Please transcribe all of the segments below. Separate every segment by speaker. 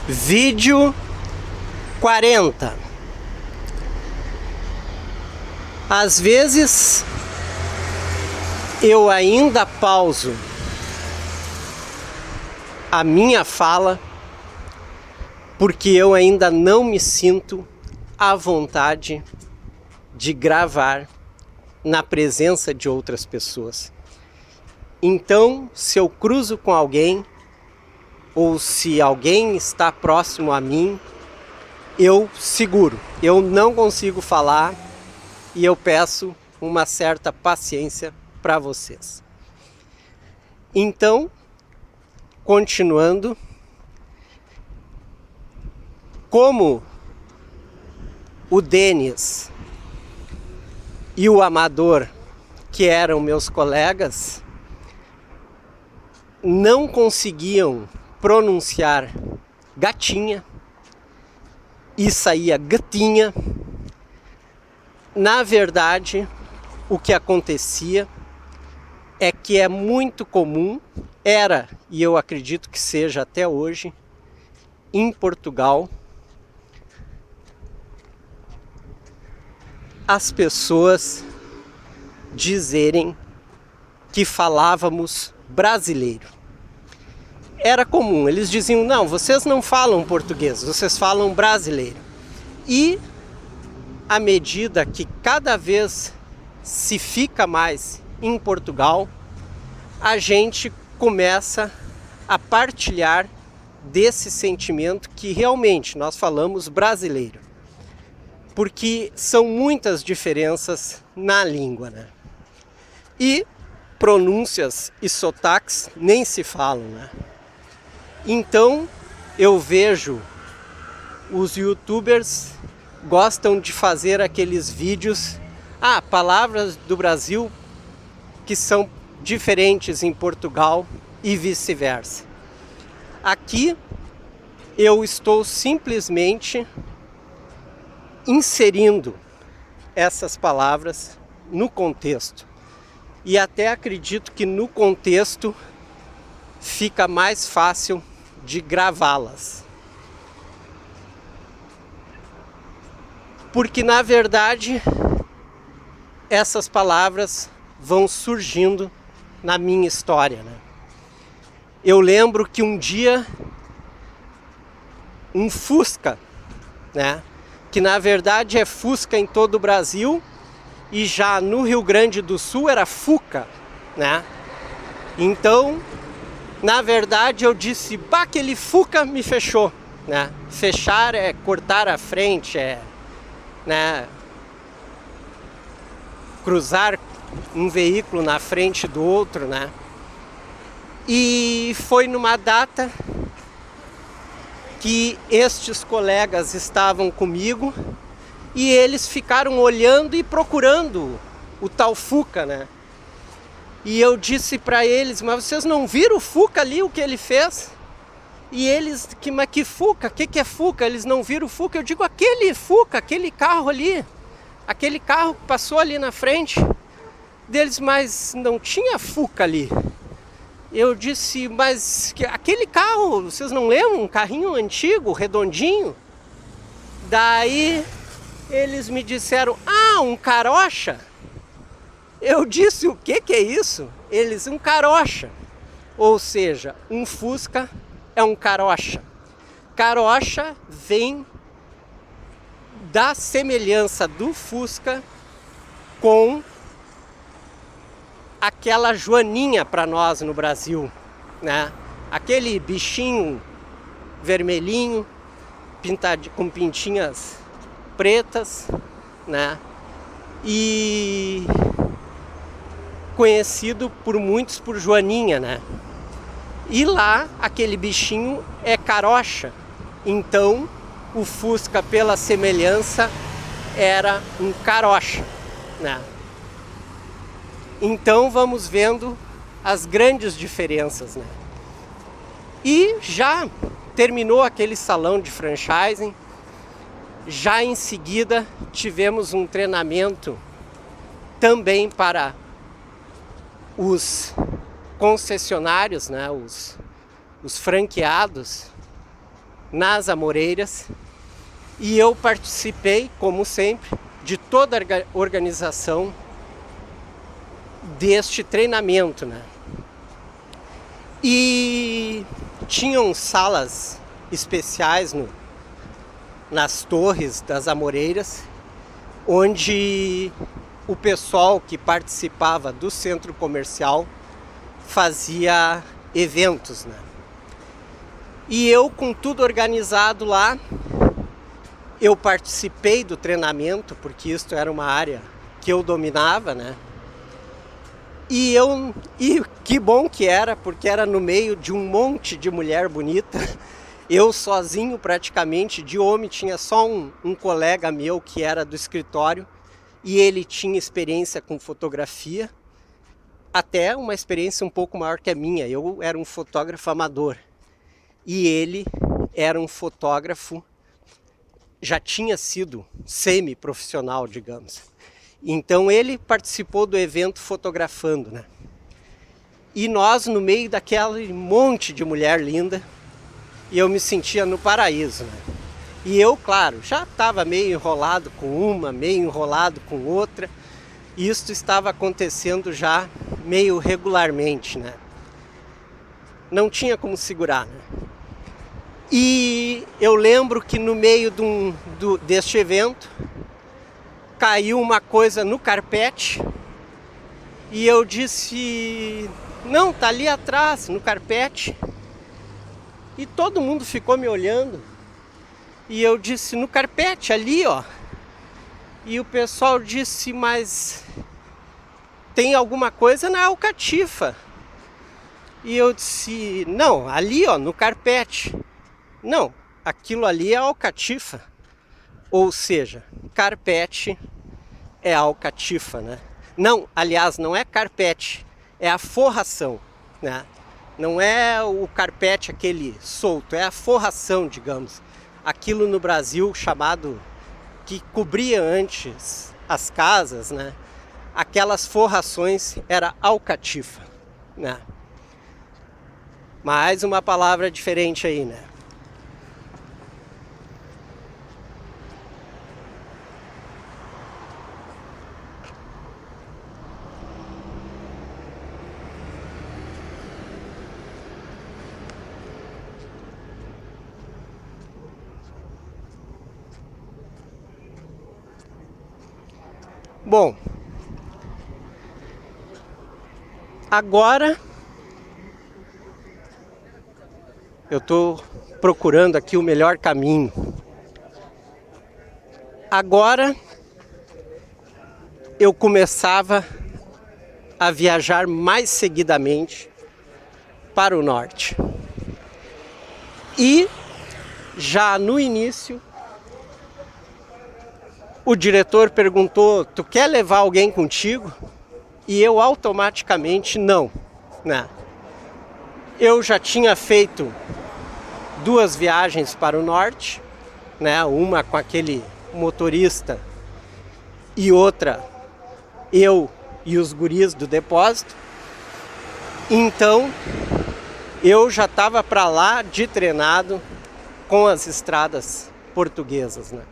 Speaker 1: Vídeo 40. Às vezes eu ainda pauso a minha fala porque eu ainda não me sinto à vontade de gravar na presença de outras pessoas. Então, se eu cruzo com alguém ou se alguém está próximo a mim, eu seguro. Eu não consigo falar e eu peço uma certa paciência para vocês. Então, continuando, como o Denis e o Amador, que eram meus colegas, não conseguiam pronunciar gatinha e saía gatinha. Na verdade, o que acontecia é que é muito comum, era, e eu acredito que seja até hoje, em Portugal, as pessoas dizerem que falávamos brasileiro. Era comum, eles diziam, não, vocês não falam português, vocês falam brasileiro. E à medida que cada vez se fica mais em Portugal, a gente começa a partilhar desse sentimento que realmente nós falamos brasileiro. Porque são muitas diferenças na língua, né? E pronúncias e sotaques nem se falam, né? Então eu vejo os youtubers gostam de fazer aqueles vídeos, palavras do Brasil que são diferentes em Portugal e vice-versa. Aqui eu estou simplesmente inserindo essas palavras no contexto. E até acredito que no contexto fica mais fácil de gravá-las. Porque na verdade essas palavras vão surgindo na minha história, né? Eu lembro que um dia um Fusca, né, que na verdade é Fusca em todo o Brasil e já no Rio Grande do Sul era Fuca, né? Então, na verdade eu disse, aquele Fuca me fechou, né? Fechar é cortar a frente, né, cruzar um veículo na frente do outro, né? E foi numa data que estes colegas estavam comigo e eles ficaram olhando e procurando o tal Fuca, né? E eu disse para eles, mas vocês não viram o Fuca ali, o que ele fez? E eles, mas que Fuca? O que é Fuca? Eles não viram o Fuca. Eu digo, aquele Fuca, aquele carro ali, aquele carro que passou ali na frente deles, mas não tinha Fuca ali. Eu disse, mas aquele carro, vocês não lembram? Um carrinho antigo, redondinho. Daí eles me disseram, um carocha. Eu disse, o que é isso? Eles, um carocha. Ou seja, um Fusca é um carocha. Carocha vem da semelhança do Fusca com aquela joaninha para nós no Brasil, né? Aquele bichinho vermelhinho, pintado com pintinhas pretas, né? E conhecido por muitos por joaninha, né? E lá aquele bichinho é carocha. Então o Fusca, pela semelhança, era um carocha, né? Então vamos vendo as grandes diferenças, né? E já terminou aquele salão de franchising, já em seguida tivemos um treinamento também para os concessionários, né? Os franqueados. nas Amoreiras, e eu participei, como sempre, de toda a organização deste treinamento, né? E tinham salas especiais nas torres das Amoreiras, onde o pessoal que participava do centro comercial fazia eventos, né? E eu, com tudo organizado lá, eu participei do treinamento, porque isso era uma área que eu dominava, né? E que bom que era, porque era no meio de um monte de mulher bonita. Eu sozinho praticamente, de homem, tinha só um colega meu que era do escritório, e ele tinha experiência com fotografia, até uma experiência um pouco maior que a minha. Eu era um fotógrafo amador, e ele era um fotógrafo, já tinha sido semi-profissional, digamos. Então ele participou do evento fotografando, né? E nós, no meio daquele monte de mulher linda, e eu me sentia no paraíso, né? E eu, claro, já estava meio enrolado com uma, meio enrolado com outra. E isso estava acontecendo já meio regularmente, né? Não tinha como segurar, né? E eu lembro que no meio deste evento caiu uma coisa no carpete e eu disse: não, tá ali atrás, no carpete. E todo mundo ficou me olhando. E eu disse: no carpete, ali, ó. E o pessoal disse: mas tem alguma coisa na alcatifa. E eu disse: não, ali, ó, no carpete. Não, aquilo ali é alcatifa. Ou seja, carpete é alcatifa, né? Não, aliás, não é carpete, é a forração, né? Não é o carpete aquele solto, é a forração, digamos. Aquilo no Brasil chamado, que cobria antes as casas, né? Aquelas forrações era alcatifa, né? Mais uma palavra diferente aí, né? Bom, agora eu estou procurando aqui o melhor caminho. Agora eu começava a viajar mais seguidamente para o norte. E já no início, o diretor perguntou: tu quer levar alguém contigo? E eu automaticamente não, né? Eu já tinha feito 2 viagens para o norte, né? Uma com aquele motorista e outra eu e os guris do depósito. Então eu já estava para lá de treinado com as estradas portuguesas, né?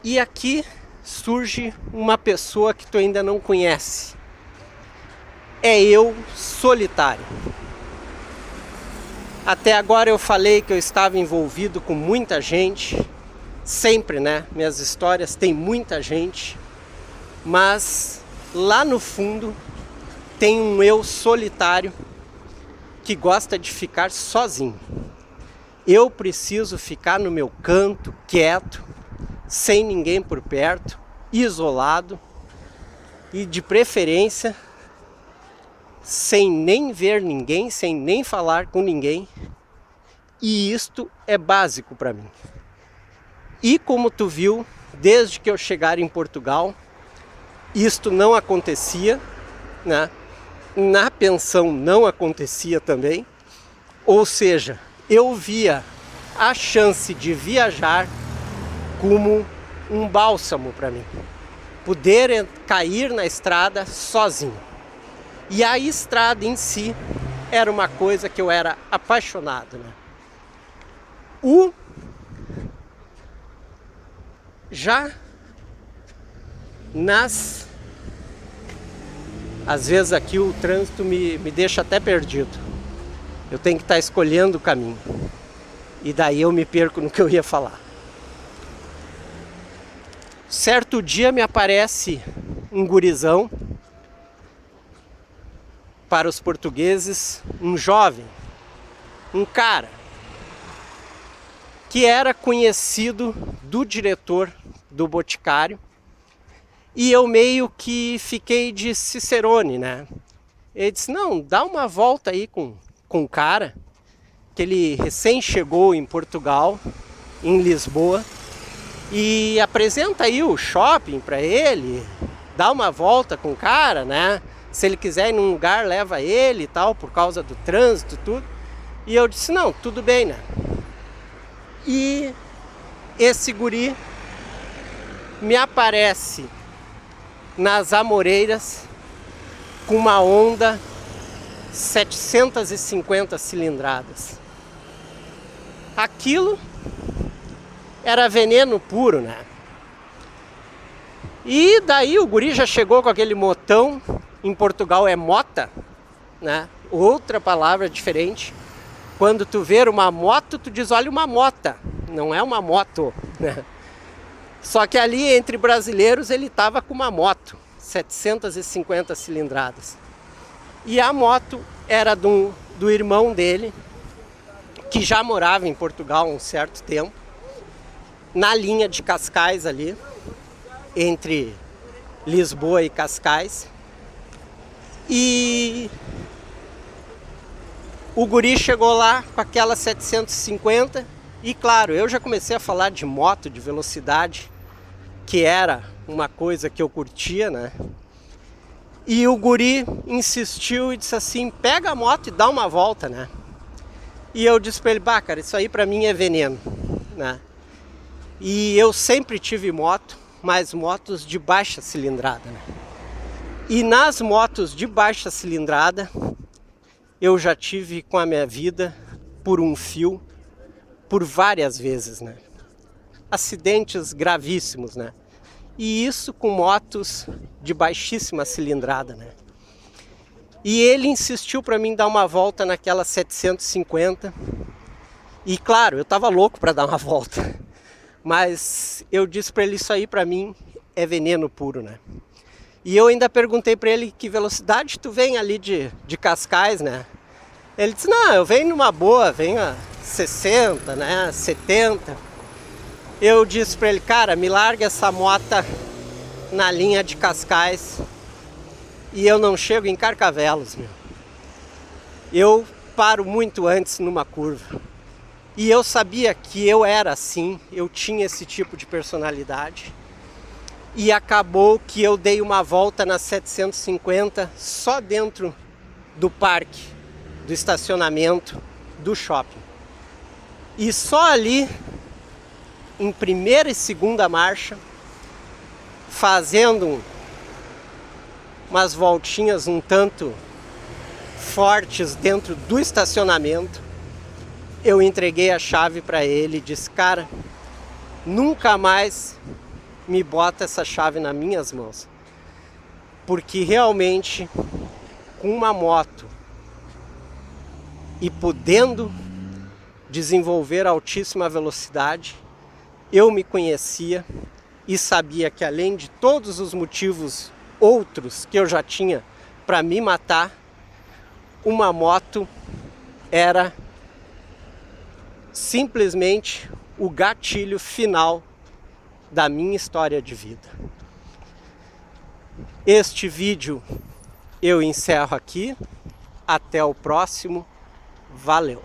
Speaker 1: E aqui surge uma pessoa que tu ainda não conhece. É eu solitário. Até agora eu falei que eu estava envolvido com muita gente. Sempre, né? Minhas histórias tem muita gente. Mas lá no fundo tem um eu solitário que gosta de ficar sozinho. Eu preciso ficar no meu canto, quieto, sem ninguém por perto, isolado e de preferência sem nem ver ninguém, sem nem falar com ninguém. E isto é básico para mim. E como tu viu, desde que eu chegar em Portugal, isto não acontecia, né? Na pensão não acontecia também. Ou seja, eu via a chance de viajar como um bálsamo para mim. Poder cair na estrada sozinho. E a estrada em si era uma coisa que eu era apaixonado, né? Já às vezes aqui o trânsito me deixa até perdido. Eu tenho que estar escolhendo o caminho. E daí eu me perco no que eu ia falar. Certo dia me aparece um gurizão, para os portugueses, um jovem, um cara, que era conhecido do diretor do Boticário, e eu meio que fiquei de cicerone, né? Ele disse, não, dá uma volta aí com o cara, que ele recém chegou em Portugal, em Lisboa, e apresenta aí o shopping para ele, dá uma volta com o cara, né? Se ele quiser ir num lugar, leva ele e tal, por causa do trânsito, tudo. E eu disse, não, tudo bem, né? E esse guri me aparece nas Amoreiras com uma Honda 750 cilindradas. Aquilo era veneno puro, né? E daí o guri já chegou com aquele motão. Em Portugal é mota, né? Outra palavra diferente. Quando tu ver uma moto, tu diz, olha, uma mota, não é uma moto, né? Só que ali entre brasileiros ele estava com uma moto, 750 cilindradas. E a moto era do irmão dele, que já morava em Portugal há um certo tempo, na linha de Cascais ali, entre Lisboa e Cascais. E o guri chegou lá com aquela 750 e claro, eu já comecei a falar de moto, de velocidade, que era uma coisa que eu curtia, né? E o guri insistiu e disse assim, pega a moto e dá uma volta, né? E eu disse pra ele, bah, cara, isso aí pra mim é veneno, né? E eu sempre tive moto, mas motos de baixa cilindrada, né? E nas motos de baixa cilindrada, eu já tive com a minha vida por um fio, por várias vezes, né? Acidentes gravíssimos, né? E isso com motos de baixíssima cilindrada, né? E ele insistiu para mim dar uma volta naquela 750. E claro, eu tava louco para dar uma volta. Mas eu disse para ele, isso aí para mim é veneno puro, né? E eu ainda perguntei para ele que velocidade tu vem ali de Cascais, né? Ele disse, não, eu venho numa boa, venho a 60, né, 70. Eu disse para ele, cara, me larga essa moto na linha de Cascais e eu não chego em Carcavelos, meu. Eu paro muito antes numa curva. E eu sabia que eu era assim, eu tinha esse tipo de personalidade. E acabou que eu dei uma volta na 750 só dentro do parque, do estacionamento, do shopping. E só ali, em primeira e segunda marcha, fazendo umas voltinhas um tanto fortes dentro do estacionamento, eu entreguei a chave para ele e disse, cara, nunca mais me bota essa chave nas minhas mãos, porque realmente com uma moto e podendo desenvolver altíssima velocidade, eu me conhecia e sabia que além de todos os motivos outros que eu já tinha para me matar, uma moto era simplesmente o gatilho final da minha história de vida. Este vídeo eu encerro aqui. Até o próximo. Valeu!